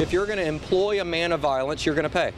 If you're going to employ a man of violence, you're going to pay.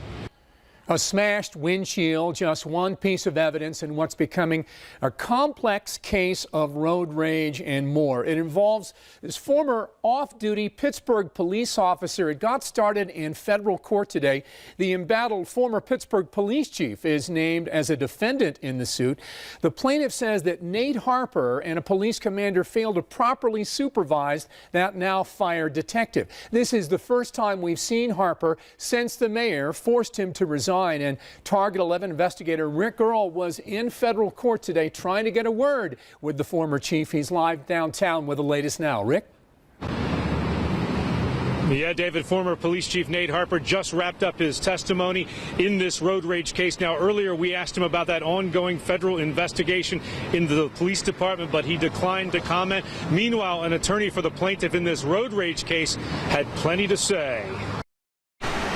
A smashed windshield, just one piece of evidence in what's becoming a complex case of road rage and more. It involves this former off-duty Pittsburgh police officer. It got started in federal court today. The embattled former Pittsburgh police chief is named as a defendant in the suit. The plaintiff says that Nate Harper and a police commander failed to properly supervise that now fired detective. This is the first time we've seen Harper since the mayor forced him to resign. And Target 11 investigator Rick Earl was in federal court today trying to get a word with the former chief. He's live downtown with the latest now. Rick? Yeah, David, former police chief Nate Harper just wrapped up his testimony in this road rage case. Now, earlier we asked him about that ongoing federal investigation into the police department, but he declined to comment. Meanwhile, an attorney for the plaintiff in this road rage case had plenty to say.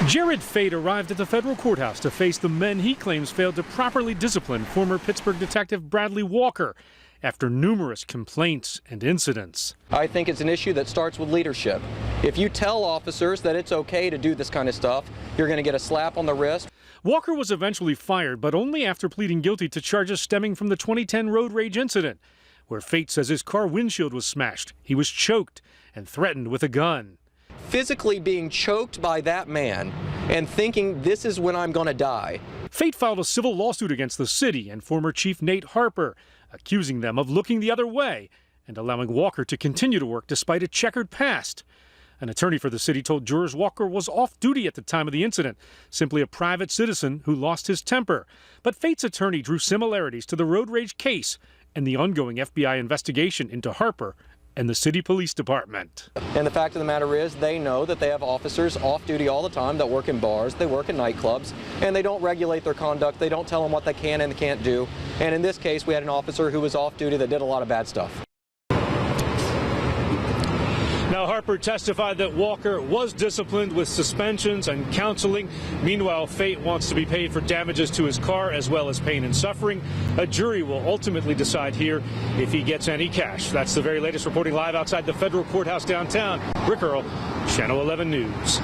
Jared Fate arrived at the federal courthouse to face the men he claims failed to properly discipline former Pittsburgh detective Bradley Walker after numerous complaints and incidents. I think it's an issue that starts with leadership. If you tell officers that it's okay to do this kind of stuff, you're going to get a slap on the wrist. Walker was eventually fired, but only after pleading guilty to charges stemming from the 2010 road rage incident, where Fate says his car windshield was smashed, he was choked, and threatened with a gun. Physically being choked by that man and thinking this is when I'm going to die. Fate filed a civil lawsuit against the city and former Chief Nate Harper, accusing them of looking the other way and allowing Walker to continue to work despite a checkered past. An attorney for the city told jurors Walker was off duty at the time of the incident, simply a private citizen who lost his temper. But Fate's attorney drew similarities to the road rage case and the ongoing FBI investigation into Harper and the city police department. And the fact of the matter is they know that they have officers off duty all the time that work in bars, they work in nightclubs, and they don't regulate their conduct. They don't tell them what they can and can't do. And in this case, we had an officer who was off duty that did a lot of bad stuff. Now, Harper testified that Walker was disciplined with suspensions and counseling. Meanwhile, Fate wants to be paid for damages to his car as well as pain and suffering. A jury will ultimately decide here if he gets any cash. That's the very latest, reporting live outside the federal courthouse downtown. Rick Earl, Channel 11 News.